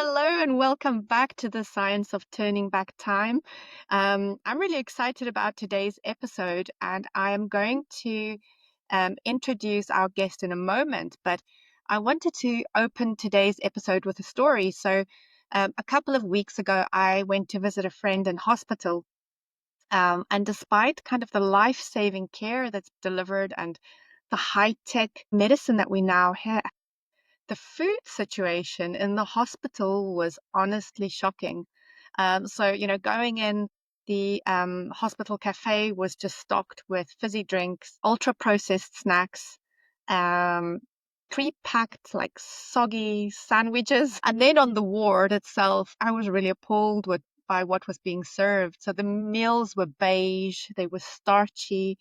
Hello and welcome back to the Science of Turning Back Time. I'm really excited about today's episode, and I am going to introduce our guest in a moment. But I wanted to open today's episode with a story. A couple of weeks ago, I went to visit a friend in hospital, and despite kind of the life-saving care that's delivered and the high-tech medicine that we now have, the food situation in the hospital was honestly shocking. Going in, the hospital cafe was just stocked with fizzy drinks, ultra processed snacks, um, pre-packed like soggy sandwiches. And then on the ward itself, I was really appalled by what was being served. So the meals were beige, they were starchy,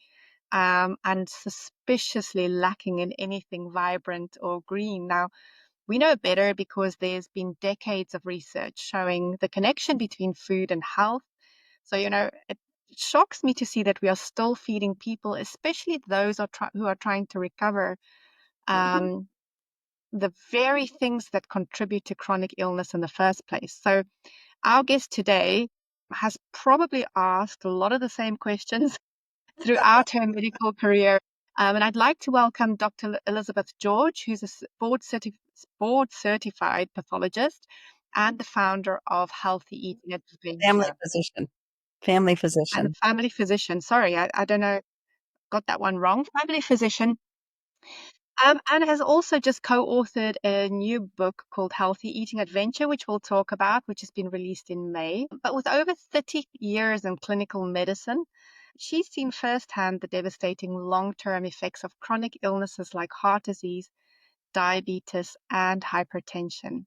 and suspiciously lacking in anything vibrant or green. Now, we know better because there's been decades of research showing the connection between food and health. It shocks me to see that we are still feeding people, especially those who are trying to recover, um, the very things that contribute to chronic illness in the first place. So, our guest today has probably asked a lot of the same questions throughout her medical career. And I'd like to welcome Dr. Elizabeth George, who's a board certified pathologist and the founder of Healthy Eating Family Adventure, physician. Family and a physician. family physician. Sorry, I don't know, got that one wrong. Family physician. And has also just co-authored a new book called Healthy Eating Adventure, which we'll talk about, which has been released in May. But with over 30 years in clinical medicine, she's seen firsthand the devastating long-term effects of chronic illnesses like heart disease, diabetes, and hypertension.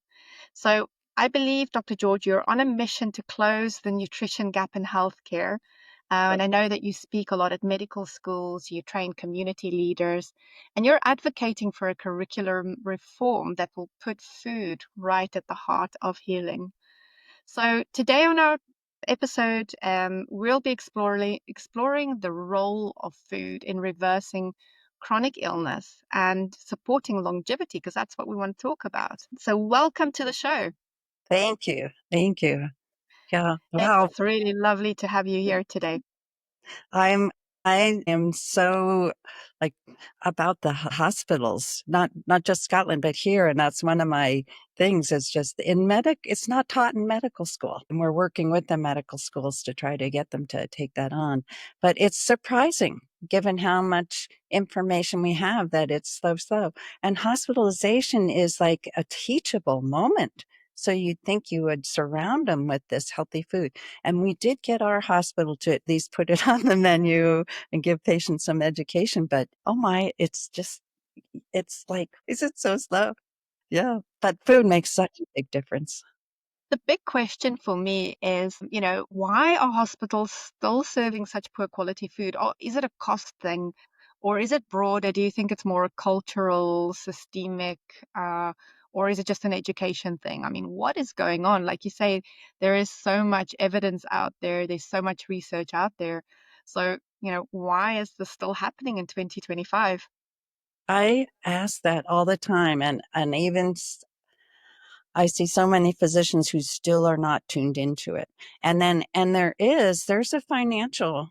So I believe, Dr. George, you're on a mission to close the nutrition gap in healthcare. And I know that you speak a lot at medical schools, you train community leaders, and you're advocating for a curriculum reform that will put food right at the heart of healing. So today on our episode, we'll be exploring the role of food in reversing chronic illness and supporting longevity, because that's what we want to talk about. So welcome to the show. Thank you. Thank you. Yeah. Wow. It's really lovely to have you here today. I'm I am so like about the hospitals, not just Scotland, but here. And that's one of my things. It's just it's not taught in medical school. And we're working with the medical schools to try to get them to take that on. But it's surprising given how much information we have that it's so slow. And hospitalization is like a teachable moment. So you'd think you would surround them with this healthy food. And we did get our hospital to at least put it on the menu and give patients some education. But oh my, it's like, is it so slow? Yeah. But food makes such a big difference. The big question for me is, why are hospitals still serving such poor quality food? Or is it a cost thing? Or is it broader? Do you think it's more a cultural, systemic, or is it just an education thing? I mean, what is going on? Like you say, there is so much evidence out there, there's so much research out there. So, why is this still happening in 2025? I ask that all the time. And I see so many physicians who still are not tuned into it. And there's a financial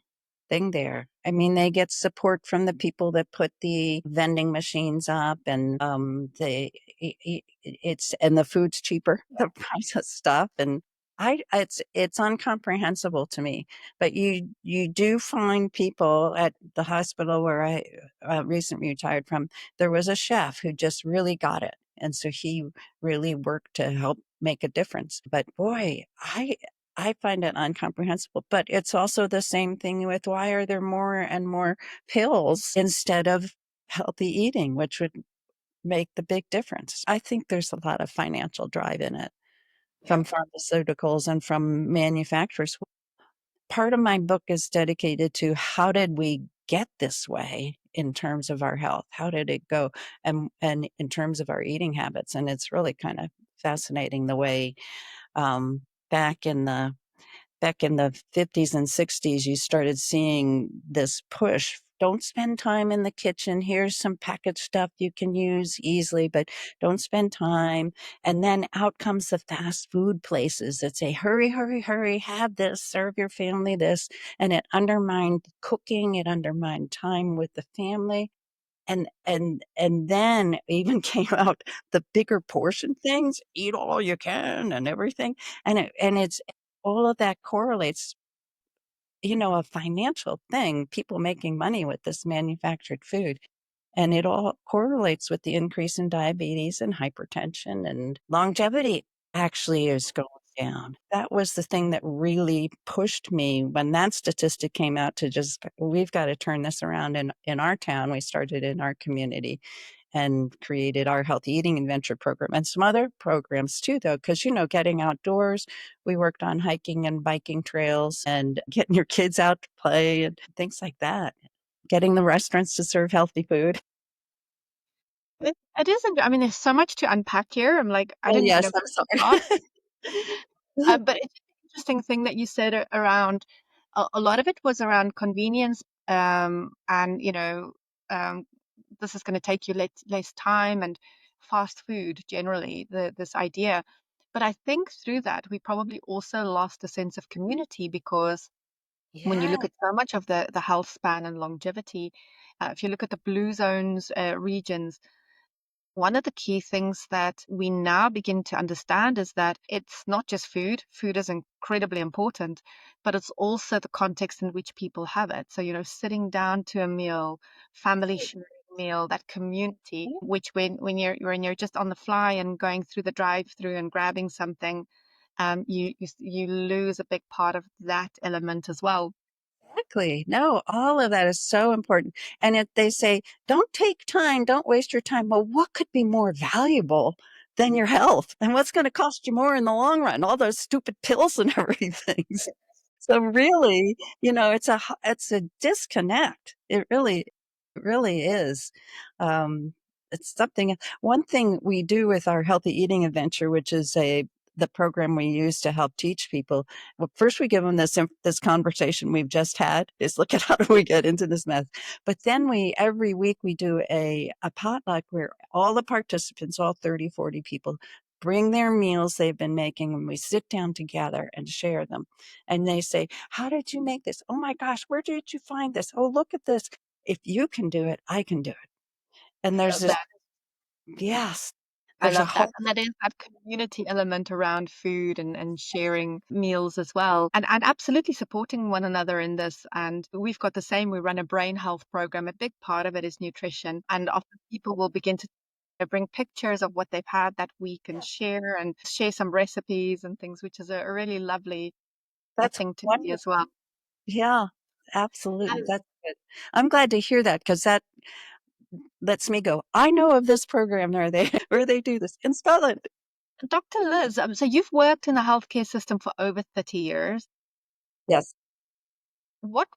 thing there. I mean, they get support from the people that put the vending machines up, and and the food's cheaper, the price of stuff, and it's incomprehensible to me. But you do find people at the hospital where I recently retired from. There was a chef who just really got it, and so he really work to help make a difference. But boy, I find it incomprehensible. But it's also the same thing with why are there more and more pills instead of healthy eating, which would make the big difference. I think there's a lot of financial drive in it from pharmaceuticals and from manufacturers. Part of my book is dedicated to how did we get this way in terms of our health? How did it go? And in terms of our eating habits. And it's really kind of fascinating the way um, back in the 50s and 60s, you started seeing this push don't spend time in the kitchen. Here's some packaged stuff you can use easily, but don't spend time. And then out comes the fast food places that say, hurry, hurry, hurry, have this, serve your family this. And it undermined cooking, it undermined time with the family. And then even came out the bigger portion things, eat all you can and everything. And it's all of that correlates, a financial thing, people making money with this manufactured food. And it all correlates with the increase in diabetes and hypertension, and longevity actually is going down. That was the thing that really pushed me when that statistic came out to just, we've got to turn this around in our town. We started in our community and created our healthy eating adventure program and some other programs too, though, because, getting outdoors, we worked on hiking and biking trails and getting your kids out to play and things like that, getting the restaurants to serve healthy food. It isn't, I mean, there's so much to unpack here. I'm like, I Oh, don't even yes, know I'm where to sorry. start. But it's an interesting thing that you said around a lot of it was around convenience, and um, this is going to take you less time and fast food generally, this idea. But I think through that, we probably also lost a sense of community because when you Yeah, look at so much of the health span and longevity, if you look at the blue zones regions, one of the key things that we now begin to understand is that it's not just food. Food is incredibly important, but it's also the context in which people have it. So, sitting down to a meal, family sharing a meal, that community, which when you're just on the fly and going through the drive-through and grabbing something, you lose a big part of that element as well. exactly. No, all of that is so important. And if they say, don't take time, don't waste your time. Well, what could be more valuable than your health? And what's going to cost you more in the long run? All those stupid pills and everything. So really, it's a disconnect. It really is. Um, it's something. One thing we do with our healthy eating adventure, which is the program we use to help teach people. Well, first we give them this conversation we've just had. Is look at how do we get into this mess. But then every week we do a potluck where all the participants, all 30, 40 people, bring their meals they've been making, and we sit down together and share them. And they say, how did you make this? Oh my gosh, where did you find this? Oh, look at this. If you can do it, I can do it. And I there's love this, that. yes, I there's a love that. whole, And that is that community element around food and sharing meals as well. And absolutely supporting one another in this. And we've got the same. We run a brain health program. A big part of it is nutrition. And often people will begin to bring pictures of what they've had that week and share some recipes and things, which is a really lovely that's thing to see as wonderful. well. Yeah, absolutely. That's good. I'm glad to hear that because that lets me go, I know of this program where they where they do this in Scotland. Dr. Liz, so you've worked in the healthcare system for over 30 years. Yes. What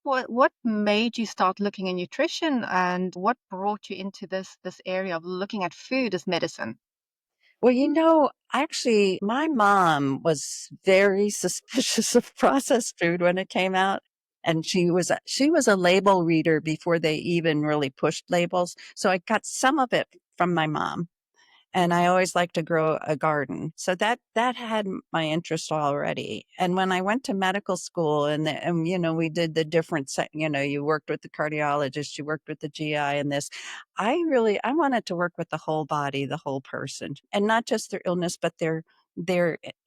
made you start looking at nutrition and what brought you into this area of looking at food as medicine? Well, actually, my mom was very suspicious of processed food when it came out. And she was a label reader before they even really pushed labels. So I got some of it from my mom. And I always liked to grow a garden. So that had my interest already. And when I went to medical school and we did the different, you worked with the cardiologist, you worked with the GI and this, I wanted to work with the whole body, the whole person, and not just their illness, but their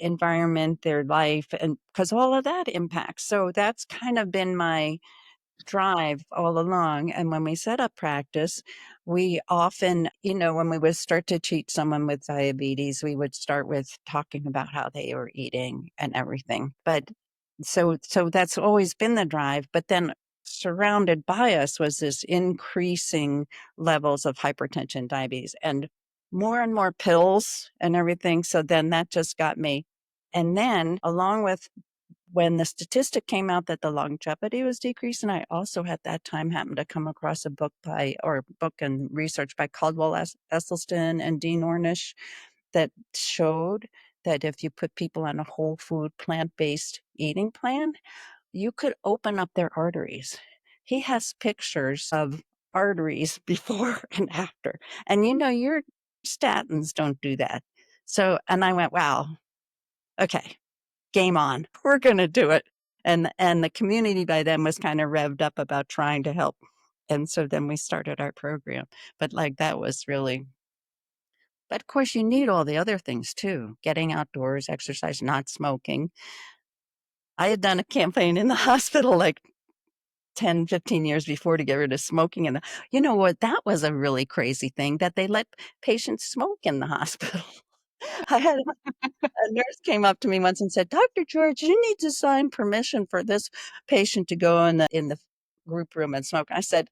environment, their life, and because all of that impacts. So that's kind of been my drive all along. And when we set up practice, we often, when we would start to treat someone with diabetes, we would start with talking about how they were eating and everything. But so that's always been the drive. But then surrounded by us was this increasing levels of hypertension, diabetes, and more pills and everything. So then that just got me. And then along with when the statistic came out that the longevity was decreasing, I also at that time happened to come across a book and research by Caldwell Esselstyn and Dean Ornish that showed that if you put people on a whole food plant-based eating plan, you could open up their arteries. he has pictures of arteries before and after. And your statins don't do that. So, and I went, wow, okay, game on. We're going to do it. And the community by then was kind of revved up about trying to help. And so then we started our program. But like that was really, but of course you need all the other things too. Getting outdoors, exercise, not smoking. I had done a campaign in the hospital like 10, 15 years before to get rid of smoking. And you know what? That was a really crazy thing that they let patients smoke in the hospital. I had a nurse came up to me once and said, Dr. George, you need to sign permission for this patient to go in the group room and smoke. I said,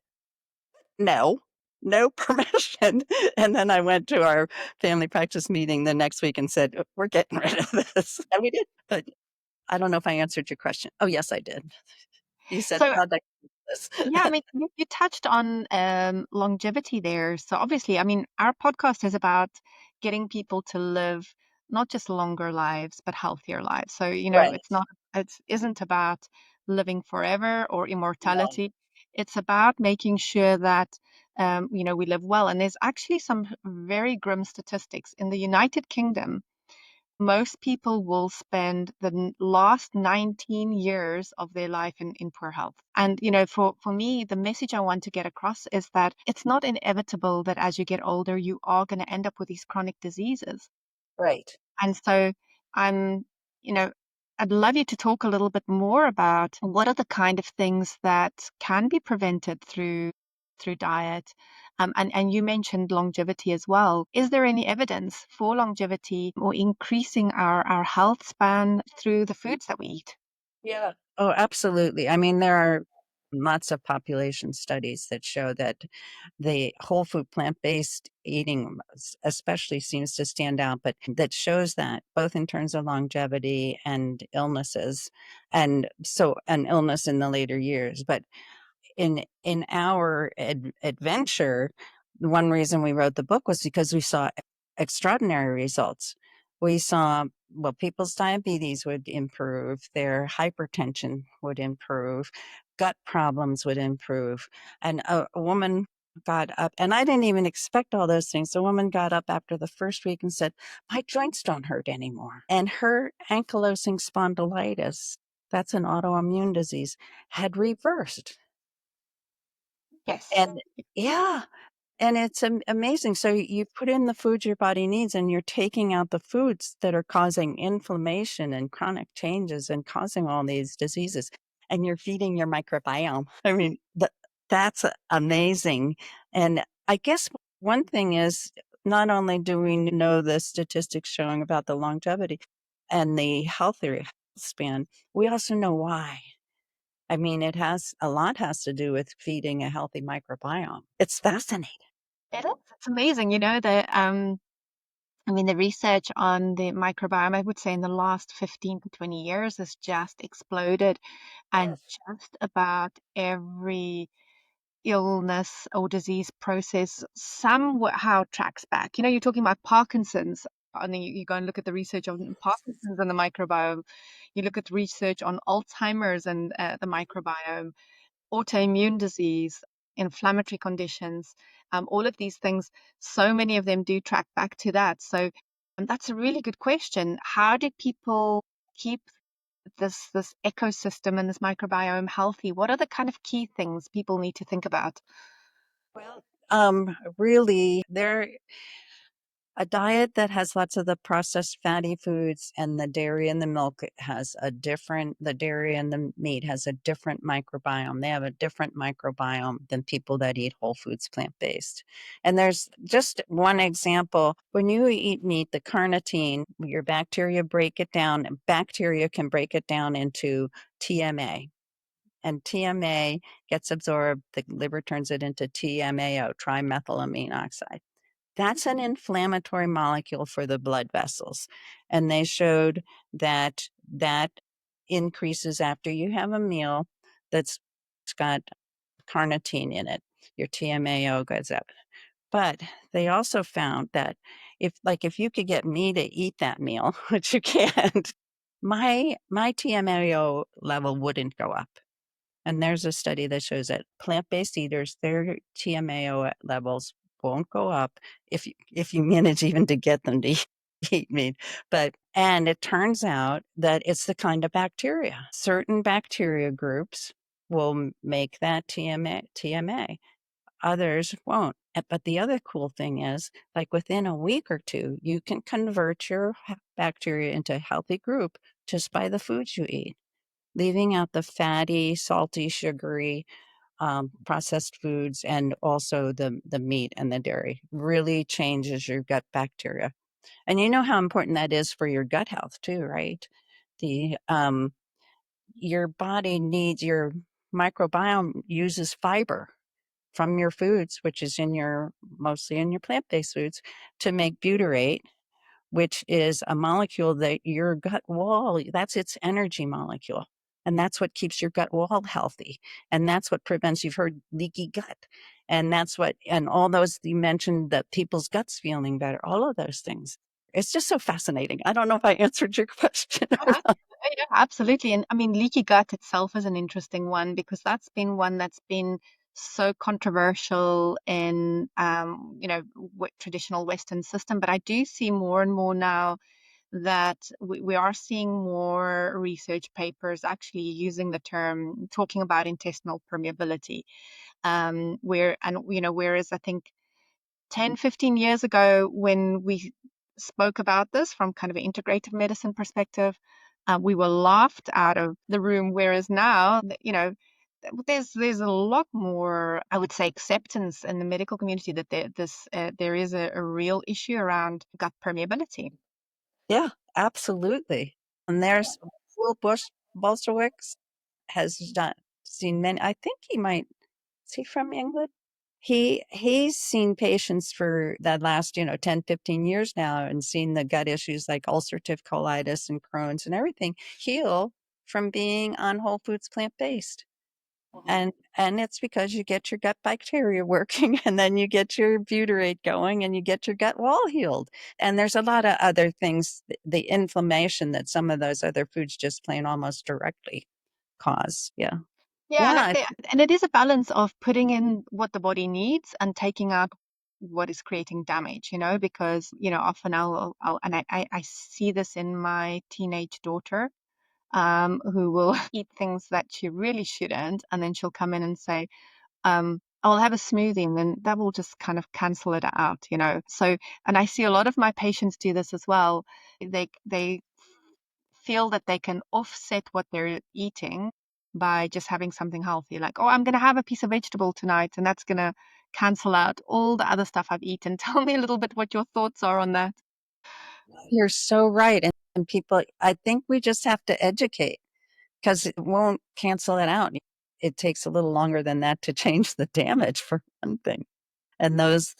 no, no permission. And then I went to our family practice meeting the next week and said, we're getting rid of this. And we did. But I don't know if I answered your question. Oh, yes, I did. You said, So how'd that go this? yeah, I mean, you touched on longevity there. So obviously, I mean, our podcast is about getting people to live not just longer lives, but healthier lives. So, Right. it isn't about living forever or No. immortality. It's about making sure that, we live well. And there's actually some very grim statistics. In the United Kingdom, most people will spend the last 19 years of their life in poor health. And, for me, the message I want to get across is that it's not inevitable that as you get older, you are going to end up with these chronic diseases. Right. And so I'm, you know, I'd love you to talk a little bit more about what are the kind of things that can be prevented through diet. And you mentioned longevity as well. Is there any evidence for longevity or increasing our health span through the foods that we eat? Yeah. Oh, absolutely. I mean, there are lots of population studies that show that the whole food plant-based eating especially seems to stand out, but that shows that both in terms of longevity and illnesses, and so an illness in the later years. But in our adventure, one reason we wrote the book was because we saw extraordinary results. We saw, well, people's diabetes would improve, their hypertension would improve, gut problems would improve. And a woman got up, and I didn't even expect all those things. The woman got up after the first week and said, my joints don't hurt anymore. And her ankylosing spondylitis, that's an autoimmune disease, had reversed. Yes. And yeah, and it's amazing. So you put in the foods your body needs, and you're taking out the foods that are causing inflammation and chronic changes and causing all these diseases, and you're feeding your microbiome. I mean, that's amazing. And I guess one thing is, not only do we know the statistics showing about the longevity and the healthier span, we also know why. I mean, a lot has to do with feeding a healthy microbiome. It's fascinating. It is. It's amazing, I mean, the research on the microbiome, I would say in the last 15 to 20 years has just exploded, and Yes. just about every illness or disease process somehow tracks back. You're talking about Parkinson's, and then you go and look at the research on Parkinson's and the microbiome. You look at research on Alzheimer's and the microbiome, autoimmune disease, inflammatory conditions, all of these things. So many of them do track back to that. So that's a really good question. How did people keep this ecosystem and this microbiome healthy? What are the kind of key things people need to think about? Well, really, a diet that has lots of the processed fatty foods and the dairy and the milk the dairy and the meat has a different microbiome. They have a different microbiome than people that eat whole foods plant-based. And there's just one example. When you eat meat, the carnitine, your bacteria break it down, and bacteria can break it down into TMA. And TMA gets absorbed, the liver turns it into TMAO, trimethylamine oxide. That's an inflammatory molecule for the blood vessels. And they showed that that increases after you have a meal that's got carnitine in it. Your TMAO goes up. But they also found that if you could get me to eat that meal, which you can't, my TMAO level wouldn't go up. And there's a study that shows that plant-based eaters, their TMAO levels won't go up if you manage even to get them to eat meat. But and it turns out that it's the kind of bacteria. Certain bacteria groups will make that TMA. Others won't. But the other cool thing is, like within a week or two, you can convert your bacteria into a healthy group just by the foods you eat, leaving out the fatty, salty, sugary, processed foods, and also the meat and the dairy. Really changes your gut bacteria. And you know how important that is for your gut health too, right? The your body needs your microbiome uses fiber from your foods, which is in your mostly in your plant-based foods, to make butyrate, which is a molecule that your gut wall, that's its energy molecule. And that's what keeps your gut wall healthy. And that's what prevents, you've heard leaky gut. And that's what, and all those you mentioned that people's guts feeling better, all of those things. It's just so fascinating. I don't know if I answered your question Oh, or not. yeah, absolutely. And I mean, leaky gut itself is an interesting one because that's been one that's been so controversial in, traditional Western system. But I do see more and more now that we are seeing more research papers actually using the term, talking about intestinal permeability, whereas I think 10, 15 years ago, when we spoke about this from kind of an integrative medicine perspective, we were laughed out of the room. Whereas now, there's a lot more, I would say, acceptance in the medical community that there is a real issue around gut permeability. Yeah, absolutely. And there's Will Bolshewiks has done seen many. I think he might. Is he from England? He's seen patients for that last 10, 15 years now, and seen the gut issues like ulcerative colitis and Crohn's and everything heal from being on whole foods plant-based. Mhm. And it's because you get your gut bacteria working, and then you get your butyrate going, and you get your gut wall healed. And there's a lot of other things, the inflammation that some of those other foods just plain almost directly cause. Yeah. Yeah, and Yeah. and it is a balance of putting in what the body needs and taking out what is creating damage, because, often I see this in my teenage daughter, who will eat things that she really shouldn't, and then she'll come in and say, I'll have a smoothie, and then that will just kind of cancel it out. So, and I see a lot of my patients do this as well. They feel that they can offset what they're eating by just having something healthy, like, oh, I'm going to have a piece of vegetable tonight, and that's going to cancel out all the other stuff I've eaten. Tell me a little bit what your thoughts are on that. You're so right. And people, I think we just have to educate because it won't cancel it out. It takes a little longer than that to change the damage, for one thing. And those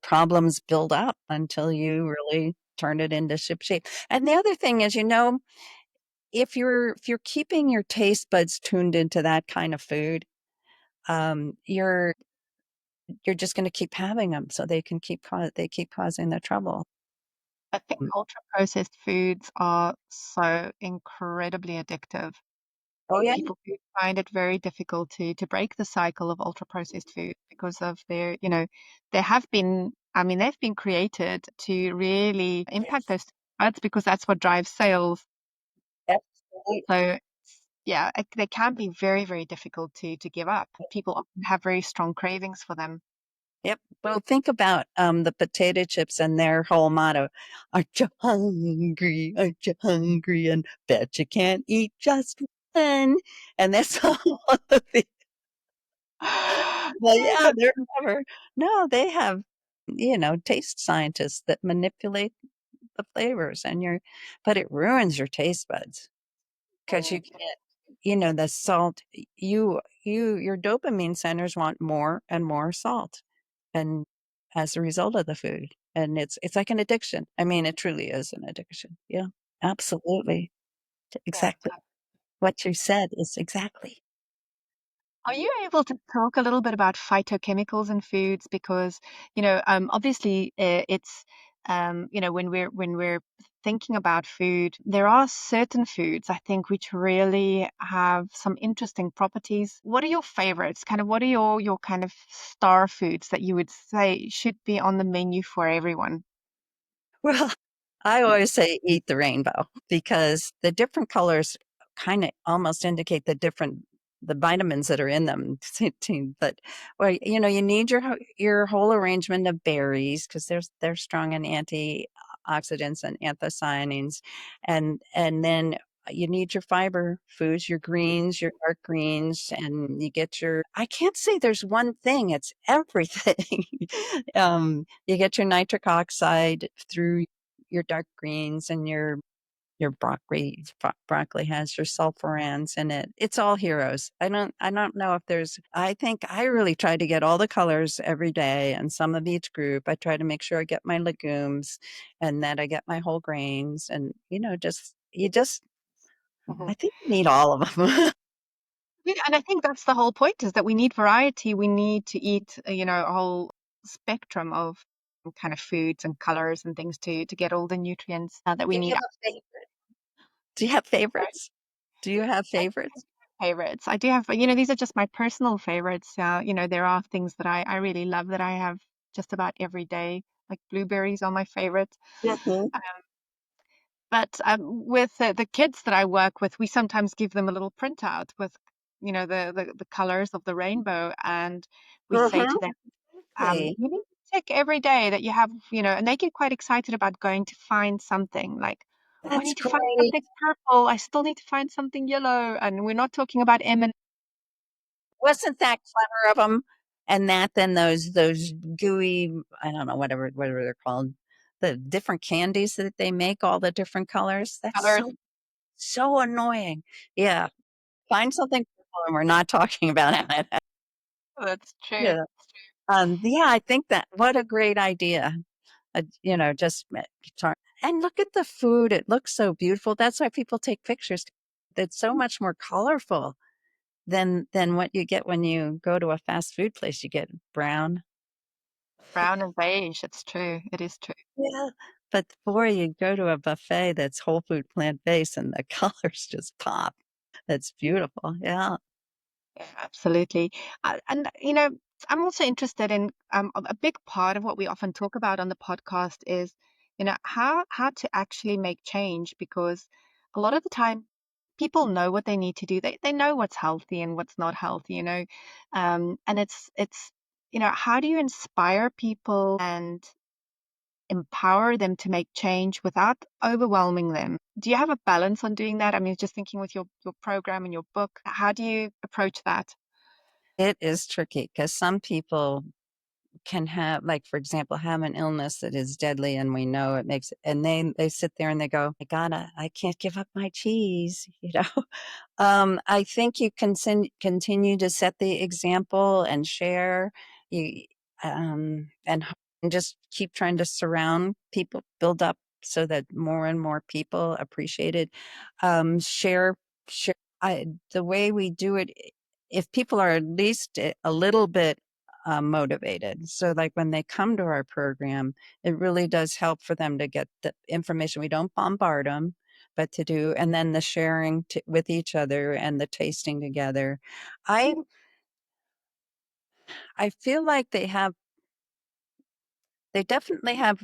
problems build up until you really turn it into ship shape. And the other thing is, if you're keeping your taste buds tuned into that kind of food, you're just going to keep having them, so they keep causing the trouble. I think ultra processed foods are so incredibly addictive. Oh yeah. People do find it very difficult to break the cycle of ultra processed food because of they have been, I mean, they've been created to really impact those ads because that's what drives sales. Absolutely. So yeah, they can be very, very difficult to give up. People often have very strong cravings for them. Yep. Well, think about the potato chips and their whole motto: "Aren't you hungry? Aren't you hungry? And bet you can't eat just one." And that's all of the. Well, Yeah, yeah, but they're clever. No, they have, taste scientists that manipulate the flavors, but it ruins your taste buds because you can't. The salt. Your dopamine centers want more and more salt, and as a result of the food, and it's like an addiction. I mean, it truly is an addiction. Yeah, absolutely. yeah. Exactly what you said is exactly. Are you able to talk a little bit about phytochemicals in foods? Because, obviously, it's when we're thinking about food, there are certain foods I think which really have some interesting properties. What are your favorites? Kind of what are your kind of star foods that you would say should be on the menu for everyone? Well, I always say eat the rainbow because the different colors kind of almost indicate the vitamins that are in them. But well, you need your whole arrangement of berries because they're strong in antioxidants and anthocyanins, and then you need your fiber foods, your greens, your dark greens, and you get your. I can't say there's one thing; it's everything. You get your nitric oxide through your dark greens and your broccoli. Broccoli has your sulfurans in it. It's all heroes. I don't know if there's. I think I really try to get all the colors every day and some of each group. I try to make sure I get my legumes and that I get my whole grains and just you just Mhm. I think you need all of them. Yeah, and I think that's the whole point is that we need variety. We need to eat, a whole spectrum of kind of foods and colors and things to get all the nutrients that we Do you need. have a favorite? Do you have favorites? Do you have I favorites? favorites. I do have, these are just my personal favorites. There are things that I really love that I have just about every day, like blueberries are my favorite. Mhm. Uh, But with the kids that I work with, we sometimes give them a little printout with, the colors of the rainbow, and we say Mhm. to them, Exactly. you need to tick every day that you have, and they get quite excited about going to find something like, oh, I That's need to find great. something purple. I still need to find something yellow. And we're not talking about M&. Wasn't that clever of them? And then those gooey, I don't know, whatever they're called, the different candies that they make, all the different colors. That's Colors. so annoying. Yeah, find something purple and we're not talking about it. That's true. Yeah. Yeah, I think that what a great idea. Just and look at the food. It looks so beautiful. That's why people take pictures. It's so much more colorful than what you get when you go to a fast food place. You get brown. Brown and beige. It's true. It is true. Yeah. But boy, you go to a buffet that's whole food plant-based and the colors just pop. That's beautiful. Yeah. Yeah, absolutely. And, I'm also interested in a big part of what we often talk about on the podcast is, how to actually make change because a lot of the time people know what they need to do. They know what's healthy and what's not healthy, and it's, how do you inspire people and empower them to make change without overwhelming them? Do you have a balance on doing that? I mean, just thinking with your program and your book, how do you approach that? It is tricky because some people can have, like, for example, have an illness that is deadly and we know it makes and they sit there and they go, I can't give up my cheese, I think you can continue to set the example and share you and just keep trying to surround people, build up so that more and more people appreciate it. Share the way we do it. If people are at least a little bit motivated, so like when they come to our program, it really does help for them to get the information. We don't bombard them but to do and then the sharing with each other and the tasting together. I i feel like they definitely have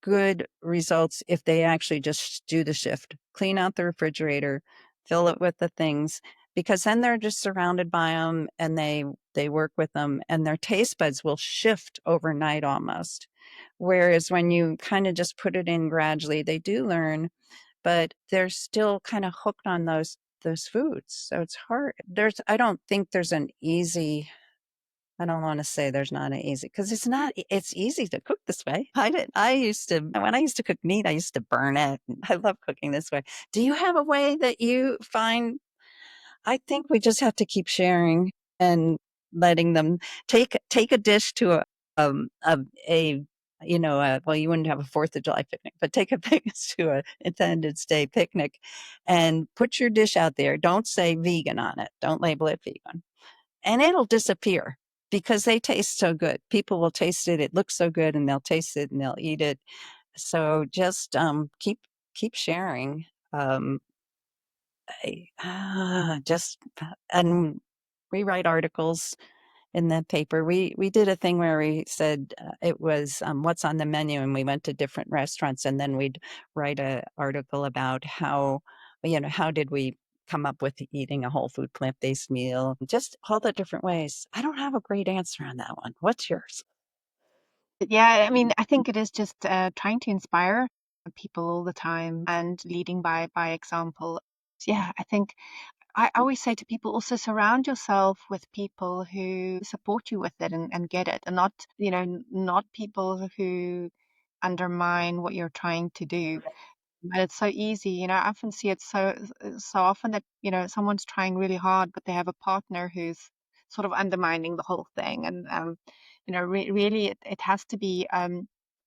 good results if they actually just do the shift, clean out the refrigerator, fill it with the things, because then they're just surrounded by them and they work with them and their taste buds will shift overnight almost. Whereas when you kind of just put it in gradually, they do learn, but they're still kind of hooked on those foods. So it's hard. I don't think there's an easy. I don't want to say there's not an easy because it's not. It's easy to cook this way. I used to when I used to cook meat, I used to burn it. I love cooking this way. Do you have a way that you find I think we just have to keep sharing and letting them take a dish to a well, you wouldn't have a 4th of July picnic, but take a picnic to a Independence Day picnic and put your dish out there. Don't say vegan on it. Don't label it vegan. And it'll disappear because they taste so good. People will taste it. It looks so good and they'll taste it and they'll eat it. So just keep sharing. Just and we write articles in the paper. We did a thing where we said it was what's on the menu, and we went to different restaurants, and then we'd write a article about how how did we come up with eating a whole food plant-based meal, just all the different ways. I don't have a great answer on that one. What's yours? Yeah, I mean, I think it is just trying to inspire people all the time and leading by example. Yeah, I think I always say to people also surround yourself with people who support you with it and get it, and not, not people who undermine what you're trying to do. And it's so easy, I often see it so often that, someone's trying really hard, but they have a partner who's sort of undermining the whole thing. And really, it has to be,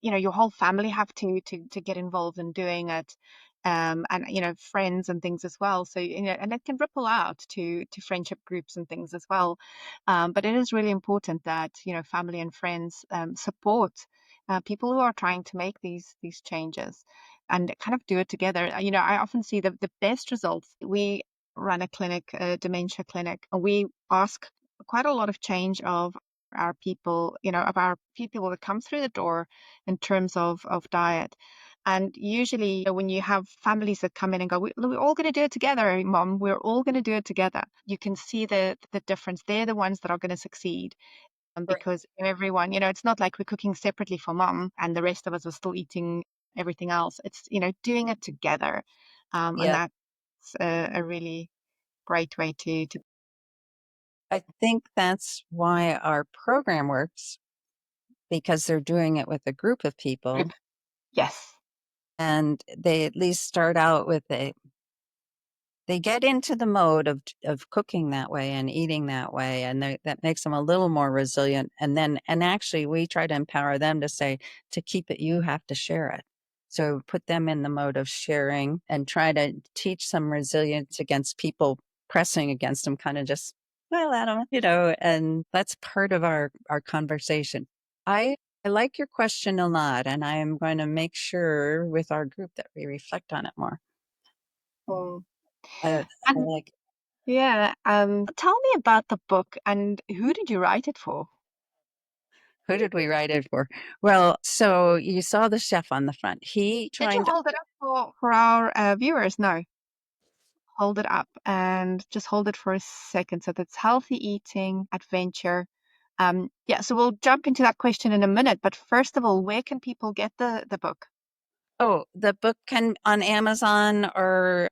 your whole family have to get involved in doing it, and friends and things as well. So and it can ripple out to friendship groups and things as well. But it is really important that family and friends support people who are trying to make these changes and kind of do it together. I often see the best results. We run a clinic, a dementia clinic, and we ask quite a lot of change of our people, of our people that come through the door in terms of diet. And usually, when you have families that come in and go, we're all going to do it together, Mom. We're all going to do it together. You can see the difference. They're the ones that are going to succeed, because everyone, it's not like we're cooking separately for Mom and the rest of us are still eating everything else. It's, doing it together. And Yeah, that's a really great way to I think that's why our program works, because they're doing it with a group of group. people, Yes. and they at least start out with a they get into the mode of cooking that way and eating that way, and that makes them a little more resilient. And actually, we try to empower them to say, to keep it, you have to share it. So put them in the mode of sharing and try to teach some resilience against people pressing against them, kind of just well at them, and that's part of our conversation. I like your question a lot, and I am going to make sure with our group that we reflect on it more. Mm. I And like. yeah, tell me about the book and who did you write it for? Who did we write it for? Well, so you saw the chef on the front. He Did you joined. hold it up for our viewers? No, hold it up and just hold it for a second. So that's healthy eating, adventure. Yeah, so we'll jump into that question in a minute. But first of all, where can people get the book? Oh, the book can on Amazon or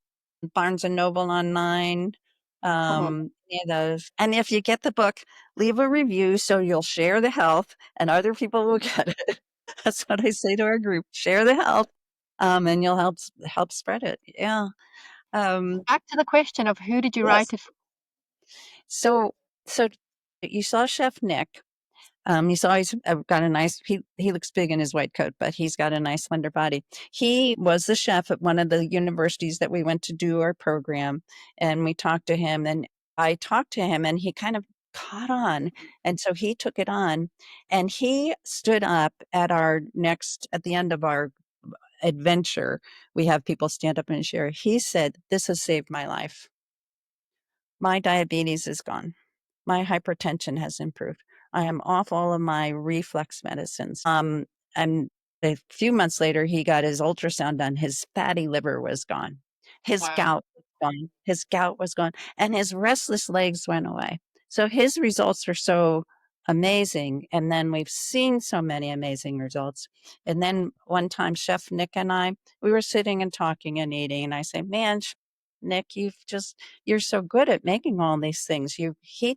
Barnes and Noble online. Mhm. Any of those. And if you get the book, leave a review so you'll share the health and other people will get it. That's what I say to our group. Share the health, and you'll help spread it. Yeah. Um, Back to the question of who did you yes. write it for? So so you saw Chef Nick. You saw he's got a nice, he looks big in his white coat, but he's got a nice slender body. He was the chef at one of the universities that we went to do our program, and we talked to him, and I talked to him, and he kind of caught on. And so he took it on, and he stood up at the end of our adventure. We have people stand up and share. He said, "This has saved my life. My diabetes is gone. My hypertension has improved. I am off all of my reflex medicines." And a few months later, he got his ultrasound done. His fatty liver was gone. His Wow. gout was gone. His gout was gone. And his restless legs went away. So his results are so amazing. And then we've seen so many amazing results. And then one time, Chef Nick and I, we were sitting and talking and eating. And I say, "Man, Nick, you're so good at making all these things." He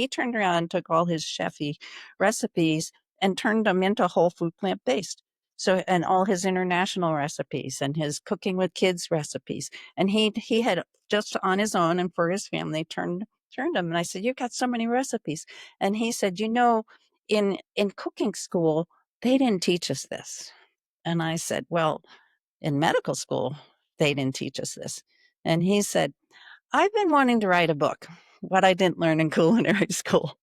turned around and took all his chefy recipes and turned them into whole food plant based. So, and all his international recipes and his cooking with kids recipes. And he had just on his own and for his family turned them. And I said, "You've got so many recipes." And he said, in cooking school, they didn't teach us this." And I said, "Well, in medical school, they didn't teach us this." And he said, "I've been wanting to write a book, what I didn't learn in culinary school."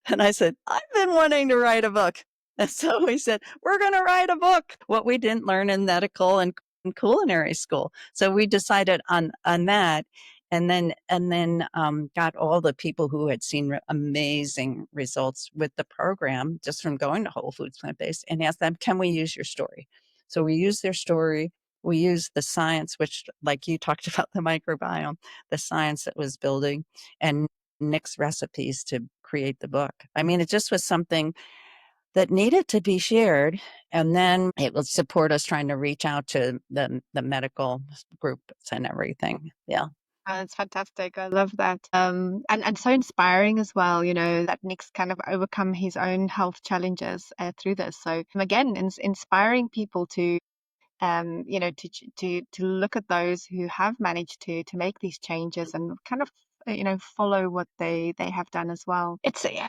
And I said, "I've been wanting to write a book." And so we said, we're going to write a book, what we didn't learn in medical and culinary school. So we decided on that. And then got all the people who had seen amazing results with the program just from going to Whole Foods Plant-Based and asked them, can we use your story? So we used their story. We used the science, which, like you talked about the microbiome, the science that was building, and Nick's recipes to create the book. I mean, it just was something that needed to be shared. And then it will support us trying to reach out to the medical groups and everything. Yeah. That's fantastic. I love that. And so inspiring as well, that Nick's kind of overcome his own health challenges through this. So again, inspiring people to to look at those who have managed to make these changes and kind of follow what they have done as well.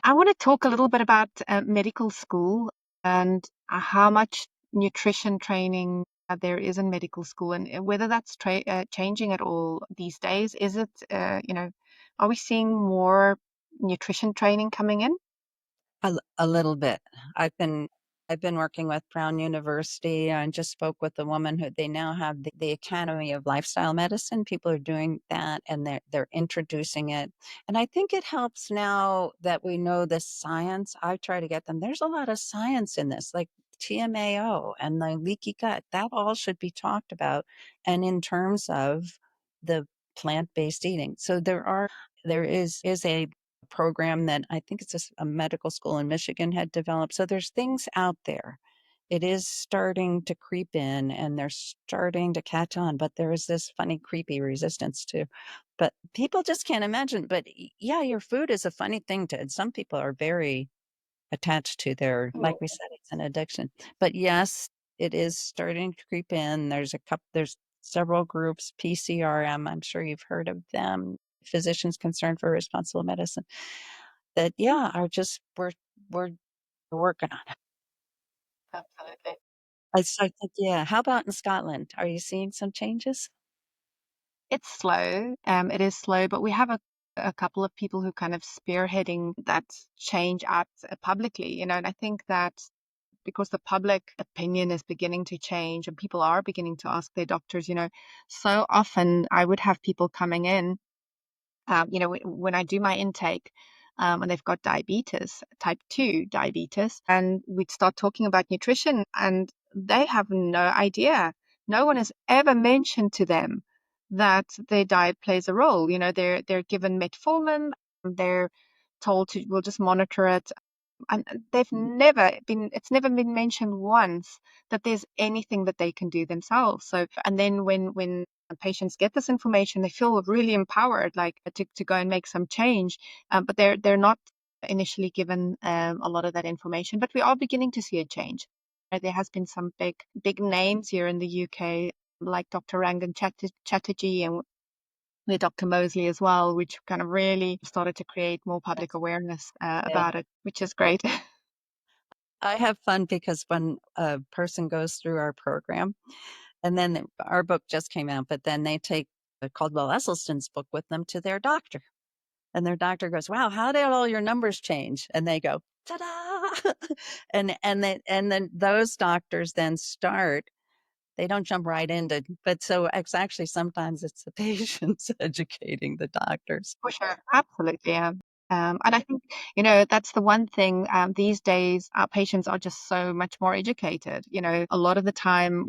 I want to talk a little bit about medical school and how much nutrition training there is in medical school, and whether that's changing at all these days. Is it are we seeing more nutrition training coming in? A little bit. I've been I've been working with Brown University and just spoke with the woman who they now have the Academy of Lifestyle Medicine. People are doing that and they're introducing it. And I think it helps now that we know the science. I try to get them. There's a lot of science in this, like TMAO and the leaky gut. That all should be talked about. And in terms of the plant-based eating. So there is a program that I think it's a medical school in Michigan had developed. So there's things out there. It is starting to creep in and they're starting to catch on, but there is this funny, creepy resistance too. But people just can't imagine. But yeah, your food is a funny thing to, some people are very attached to their, like we said, it's an addiction. But yes, it is starting to creep in. There's several groups, PCRM, I'm sure you've heard of them, Physicians Concerned for Responsible Medicine, that yeah, are just we're working on it. Absolutely. I think, yeah. How about in Scotland? Are you seeing some changes? It's slow. It is slow, but we have a couple of people who kind of spearheading that change out publicly, and I think that because the public opinion is beginning to change and people are beginning to ask their doctors, so often I would have people coming in, when I do my intake, and they've got diabetes, type 2 diabetes, and we'd start talking about nutrition, and they have no idea. No one has ever mentioned to them that their diet plays a role. They're given metformin, they're told to, we'll just monitor it, and it's never been mentioned once that there's anything that they can do themselves. So, and then when patients get this information, they feel really empowered, like to go and make some change, but they're not initially given a lot of that information. But we are beginning to see a change. There has been some big names here in the UK, like Dr. Rangan Chatterjee and with Dr. Mosley as well, which kind of really started to create more public That's, awareness yeah. about it, which is great. I have fun because when a person goes through our program, and then our book just came out, but then they take Caldwell Esselstyn's book with them to their doctor. And their doctor goes, "Wow, how did all your numbers change?" And they go, "Ta-da!" and then those doctors then start. They don't jump right into, but so it's actually sometimes it's the patients educating the doctors. For sure. Absolutely. Yeah. And I think, that's the one thing these days, our patients are just so much more educated. A lot of the time,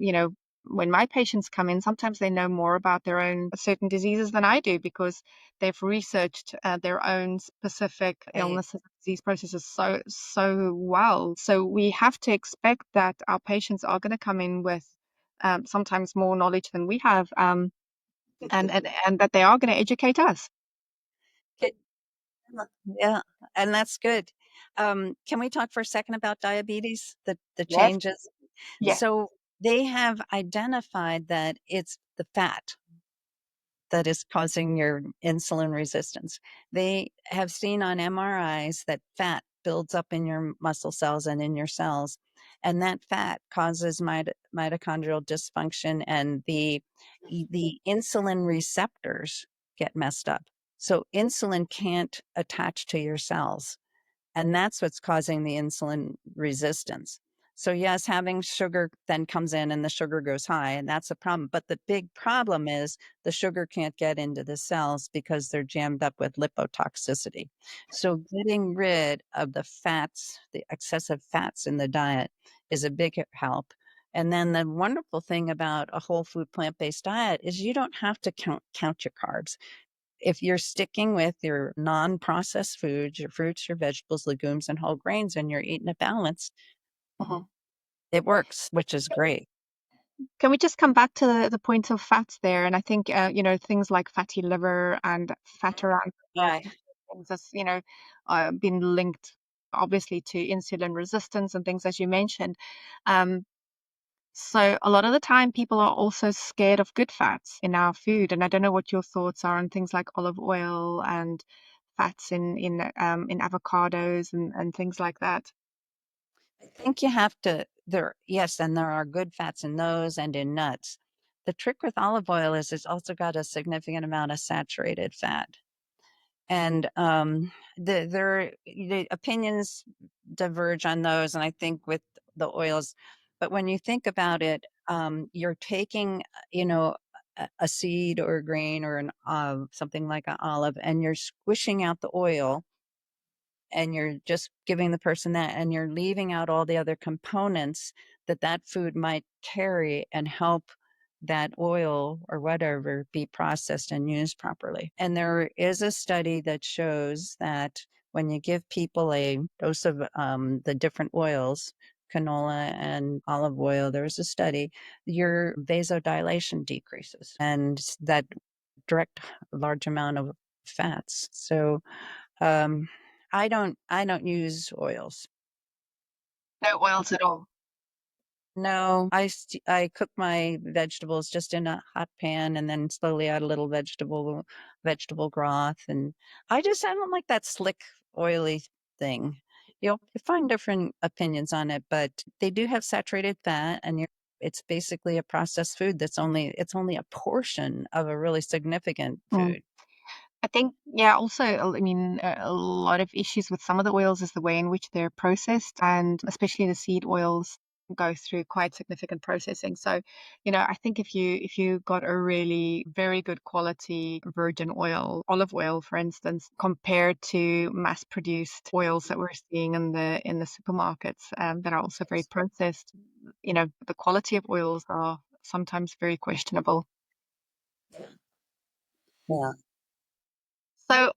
when my patients come in, sometimes they know more about their own certain diseases than I do because they've researched their own specific Right. illnesses, disease processes so well. So we have to expect that our patients are going to come in with sometimes more knowledge than we have, and that they are going to educate us. Okay. Yeah, and that's good. Can we talk for a second about diabetes, the Yes. changes? Yes. So they have identified that it's the fat that is causing your insulin resistance. They have seen on MRIs that fat builds up in your muscle cells and in your cells, and that fat causes mitochondrial dysfunction, and the insulin receptors get messed up. So insulin can't attach to your cells. And that's what's causing the insulin resistance. So, yes, having sugar then comes in and the sugar goes high, and that's a problem. But the big problem is the sugar can't get into the cells because they're jammed up with lipotoxicity. So, getting rid of the fats, the excessive fats in the diet, is a big help. And then the wonderful thing about a whole food plant based diet is you don't have to count your carbs. If you're sticking with your non-processed foods, your fruits, your vegetables, legumes, and whole grains, and you're eating a balance, Mhm. it works, which is great. Can we just come back to the point of fats there? And I think, things like fatty liver and fat around the neck, Right. things that's, been linked obviously to insulin resistance and things as you mentioned. Um, so a lot of the time people are also scared of good fats in our food. And I don't know what your thoughts are on things like olive oil and fats in avocados and things like that. I think you have to there yes, and there are good fats in those and in nuts. The trick with olive oil is it's also got a significant amount of saturated fat. And, the opinions diverge on those, and I think with the oils, but when you think about it, you're taking, a seed or a grain or something like an olive, and you're squishing out the oil, and you're just giving the person that, and you're leaving out all the other components that that food might carry and help that oil or whatever be processed and used properly. And there is a study that shows that when you give people a dose of the different oils, canola and olive oil, there was a study, your vasodilation decreases and that direct large amount of fats. So um, I don't use oils. No oils at all. No, I cook my vegetables just in a hot pan and then slowly add a little vegetable broth, and I don't like that slick, oily thing. You find different opinions on it, but they do have saturated fat, and it's basically a processed food it's only a portion of a really significant Mm. food. I think, yeah, also, I mean, a lot of issues with some of the oils is the way in which they're processed, and especially the seed oils go through quite significant processing. So, I think if you got a really very good quality virgin oil, olive oil, for instance, compared to mass-produced oils that we're seeing in the supermarkets, that are also very processed, the quality of oils are sometimes very questionable. Yeah. So,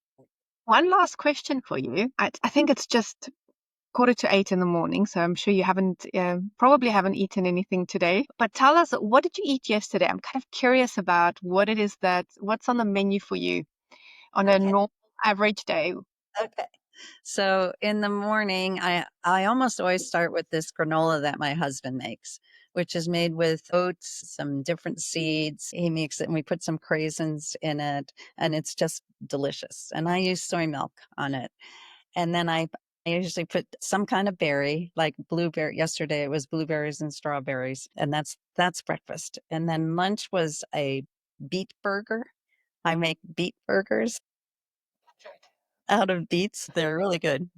one last question for you. I think it's just 7:45 in the morning, so I'm sure you probably haven't eaten anything today. But tell us, what did you eat yesterday? I'm kind of curious about what's on the menu for you on a Okay. normal average day. Okay. So in the morning, I almost always start with this granola that my husband makes, which is made with oats, some different seeds. He makes it and we put some craisins in it, and it's just delicious. And I use soy milk on it. And then I usually put some kind of berry, like blueberry. Yesterday it was blueberries and strawberries, and that's breakfast. And then lunch was a beet burger. I make beet burgers out of beets. They're really good.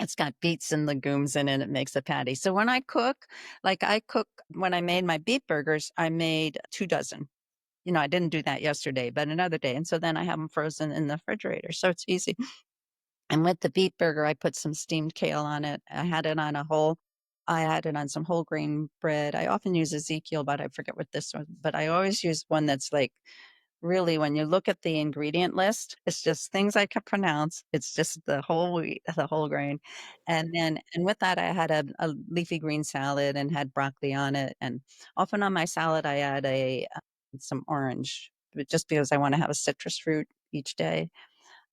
It's got beets and legumes in it. It makes a patty. So when when I made my beet burgers, I made 2 dozen. I didn't do that yesterday, but another day. And so then I have them frozen in the refrigerator. So it's easy. And with the beet burger, I put some steamed kale on it. I had it on some whole grain bread. I often use Ezekiel, but I forget what this one, but I always use one that's like really, when you look at the ingredient list, it's just things I can pronounce. It's just the whole wheat, the whole grain. And with that, I had a leafy green salad and had broccoli on it. And often on my salad, I add some orange, but just because I want to have a citrus fruit each day.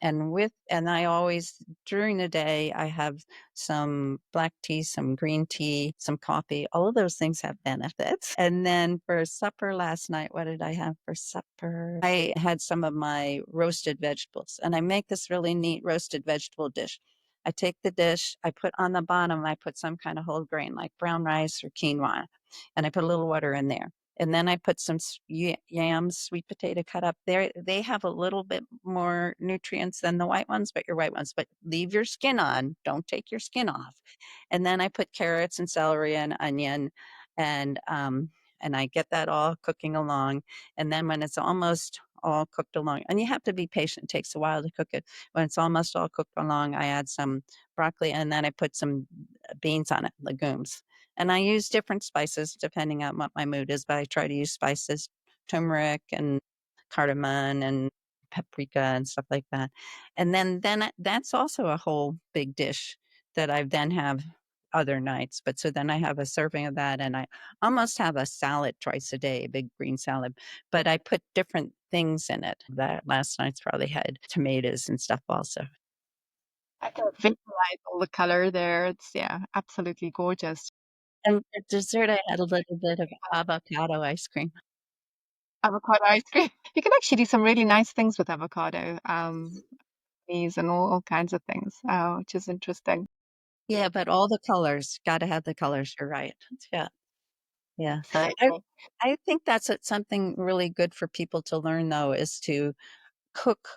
And I always during the day, I have some black tea, some green tea, some coffee. All of those things have benefits. And then for supper last night, what did I have for supper? I had some of my roasted vegetables, and I make this really neat roasted vegetable dish. I take the dish, I put on the bottom, I put some kind of whole grain like brown rice or quinoa, and I put a little water in there. and then I put some yams, sweet potato cut up. They have a little bit more nutrients than the white ones, but your white ones. But leave your skin on. Don't take your skin off. And then I put carrots and celery and onion, and I get that all cooking along. And then when it's almost all cooked along, and you have to be patient. It takes a while to cook it. When it's almost all cooked along, I add some broccoli, and then I put some beans on it, legumes. And I use different spices depending on what my mood is, but I try to use spices, turmeric and cardamom and paprika and stuff like that. And that's also a whole big dish that I then have other nights. But so then I have a serving of that, and I almost have a salad twice a day, a big green salad. But I put different things in it. That last night's probably had tomatoes and stuff also. I can visualize all the color there. It's, yeah, absolutely gorgeous. And for dessert, I had a little bit of avocado ice cream. Avocado ice cream. You can actually do some really nice things with avocado, these and all kinds of things, which is interesting. Yeah, but all the colors, gotta have the colors, you're right. Yeah, yeah. I Absolutely. I think that's something really good for people to learn, though, is to cook,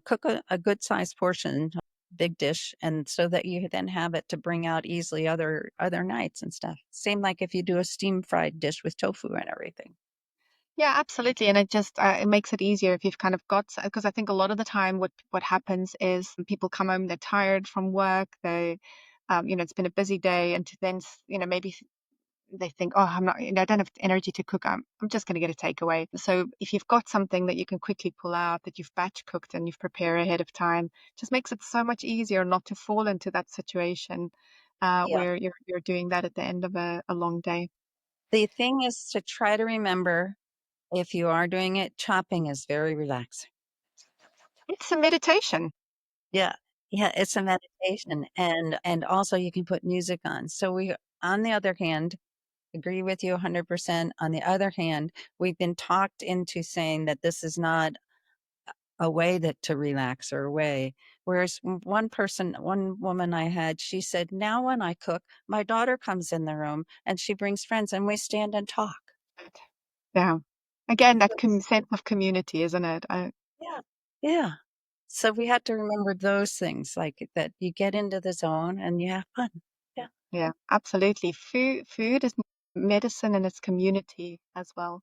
cook a good sized portion, big dish, and so that you then have it to bring out easily other nights and stuff. Same like if you do a steam fried dish with tofu and everything. Yeah, absolutely. And it just it makes it easier if you've kind of got, because I think a lot of the time what happens is people come home, they're tired from work, they it's been a busy day, and to then maybe they think, oh, I'm not, I don't have energy to cook. I'm just going to get a takeaway. So if you've got something that you can quickly pull out that you've batch cooked and you've prepared ahead of time, just makes it so much easier not to fall into that situation Yeah. where you're doing that at the end of a long day. The thing is to try to remember, if you are doing it, chopping is very relaxing. It's a meditation. Yeah. Yeah, it's a meditation, and also you can put music on. So on the other hand, agree with you 100%. On the other hand, we've been talked into saying that this is not a way that to relax or a way. Whereas one woman I had, she said, "Now when I cook, my daughter comes in the room and she brings friends and we stand and talk." Yeah. Again, that Yes. sense of community, isn't it? Yeah. Yeah. So we have to remember those things, like that you get into the zone and you have fun. Yeah. Yeah, absolutely. Food is medicine and it's community as well.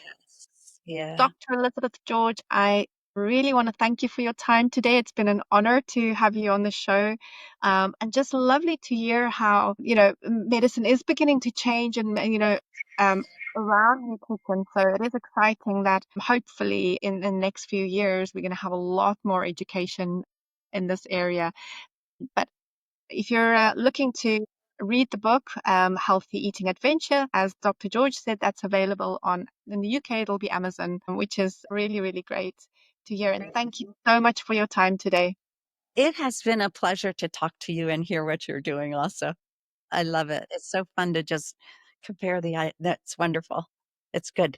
Yes. Yeah. Dr. Elizabeth George, I really want to thank you for your time today. It's been an honor to have you on the show, and just lovely to hear how, medicine is beginning to change and um, around nutrition. So it is exciting that hopefully in the next few years, we're going to have a lot more education in this area. But if you're looking to read the book, Healthy Eating Adventure, as Dr. George said, that's available in the UK, it'll be Amazon, which is really, really great to hear. And thank you so much for your time today. It has been a pleasure to talk to you and hear what you're doing also. I love it. It's so fun to just compare that's wonderful. It's good.